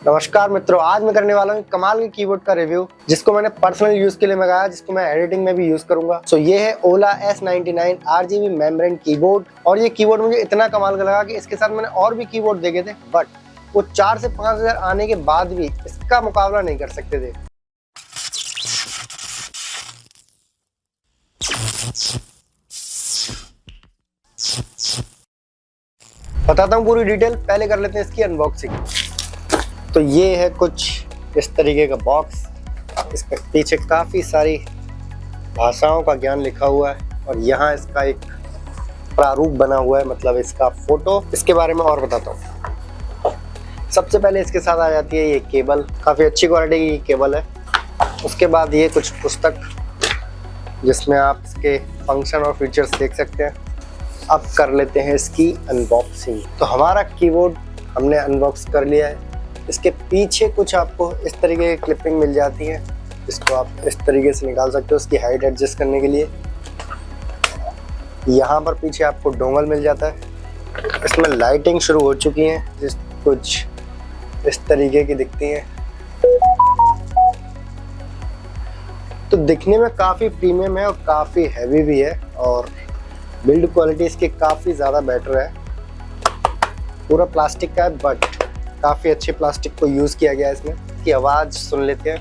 नमस्कार मित्रों, आज मैं करने वाला हूँ कमाल के कीबोर्ड का रिव्यू, जिसको मैंने पर्सनल यूज के लिए मंगाया, जिसको मैं एडिटिंग में भी यूज करूंगा। सो ये है ओला S99 RGB मेम्ब्रेन कीबोर्ड। और ये कीबोर्ड मुझे इतना कमाल का लगा कि इसके साथ मैंने और भी कीबोर्ड देखे थे, बट वो 4 से 5 हजार आने के बाद भी इसका मुकाबला नहीं कर सकते थे। बताता हूँ पूरी डिटेल, पहले कर लेते हैं इसकी अनबॉक्सिंग। तो ये है कुछ इस तरीके का बॉक्स। इसके पीछे काफ़ी सारी भाषाओं का ज्ञान लिखा हुआ है और यहाँ इसका एक प्रारूप बना हुआ है, मतलब इसका फोटो। इसके बारे में और बताता हूँ। सबसे पहले इसके साथ आ जाती है ये केबल, काफ़ी अच्छी क्वालिटी की केबल है। उसके बाद ये कुछ पुस्तक जिसमें आप इसके फंक्शन और फीचर्स देख सकते हैं। अब कर लेते हैं इसकी अनबॉक्सिंग। तो हमारा कीबोर्ड हमने अनबॉक्स कर लिया है। इसके पीछे कुछ आपको इस तरीके की क्लिपिंग मिल जाती है, इसको आप इस तरीके से निकाल सकते हो इसकी हाइट एडजस्ट करने के लिए। यहाँ पर पीछे आपको डोंगल मिल जाता है। इसमें लाइटिंग शुरू हो चुकी है, जिस कुछ इस तरीके की दिखती है। तो दिखने में काफ़ी प्रीमियम है और काफ़ी हैवी भी है, और बिल्ड क्वालिटी इसकी काफ़ी ज़्यादा बेटर है। पूरा प्लास्टिक का है, बट काफ़ी अच्छे प्लास्टिक को यूज़ किया गया है इसमें। इसकी आवाज़ सुन लेते हैं।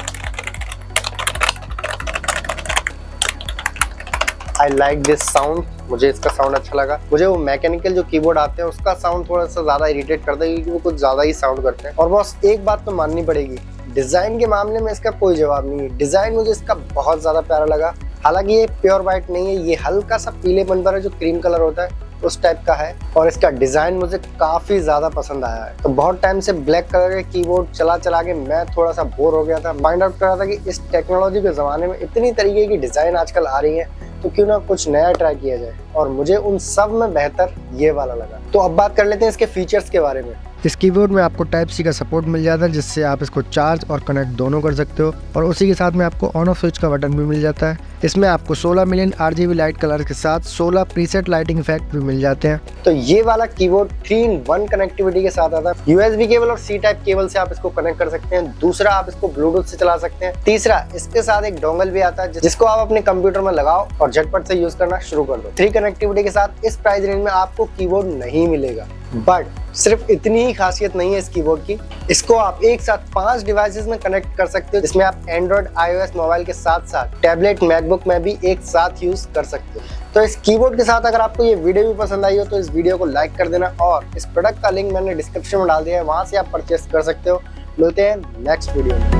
आई लाइक दिस साउंड, मुझे इसका साउंड अच्छा लगा। मुझे वो मैकेनिकल जो कीबोर्ड आते हैं उसका साउंड थोड़ा सा ज़्यादा इरिटेट करता है, क्योंकि वो कुछ ज़्यादा ही साउंड करते हैं। और बस एक बात तो माननी पड़ेगी, डिज़ाइन के मामले में इसका कोई जवाब नहीं है। डिज़ाइन मुझे इसका बहुत ज़्यादा प्यारा लगा। हालांकि ये प्योर वाइट नहीं है, ये हल्का सा पीलेपन पर है, जो क्रीम कलर होता है उस टाइप का है। और इसका डिज़ाइन मुझे काफ़ी ज़्यादा पसंद आया है। तो बहुत टाइम से ब्लैक कलर के कीबोर्ड चला के मैं थोड़ा सा बोर हो गया था। फाइंड आउट कर रहा था कि इस टेक्नोलॉजी के ज़माने में इतनी तरीके की डिज़ाइन आजकल आ रही है, तो क्यों ना कुछ नया ट्राई किया जाए। और मुझे उन सब में बेहतर ये वाला लगा। तो अब बात कर लेते हैं इसके फीचर्स के बारे में। इस कीबोर्ड में आपको टाइप सी का सपोर्ट मिल जाता है, जिससे आप इसको चार्ज और कनेक्ट दोनों कर सकते हो। और उसी के साथ में आपको ऑन ऑफ स्विच का बटन भी मिल जाता है। इसमें आपको 16 मिलियन RGB लाइट कलर के साथ 16 प्रीसेट लाइटिंग इफेक्ट भी मिल जाते हैं। तो ये वाला कीबोर्ड 3-in-1 कनेक्टिविटी के साथ आता है। USB केबल और C टाइप केबल से आप इसको कनेक्ट कर सकते हैं। दूसरा, आप इसको ब्लूटूथ से चला सकते हैं। तीसरा, इसके साथ एक डोंगल भी आता है, जिसको आप अपने कंप्यूटर में लगाओ और झटपट से यूज करना शुरू कर दो। 3 कनेक्टिविटी के साथ इस प्राइस रेंज में आपको कीबोर्ड नहीं मिलेगा। बट सिर्फ इतनी ही खासियत नहीं है इस कीबोर्ड की, इसको आप एक साथ 5 डिवाइसेस में कनेक्ट कर सकते हो, जिसमें आप एंड्रॉइड iOS मोबाइल के साथ साथ टैबलेट मैकबुक में भी एक साथ यूज कर सकते हो। तो इस कीबोर्ड के साथ अगर आपको ये वीडियो भी पसंद आई हो तो इस वीडियो को लाइक कर देना, और इस प्रोडक्ट का लिंक मैंने डिस्क्रिप्शन में डाल दिया है, वहां से आप परचेस कर सकते हो। मिलते हैं नेक्स्ट वीडियो में।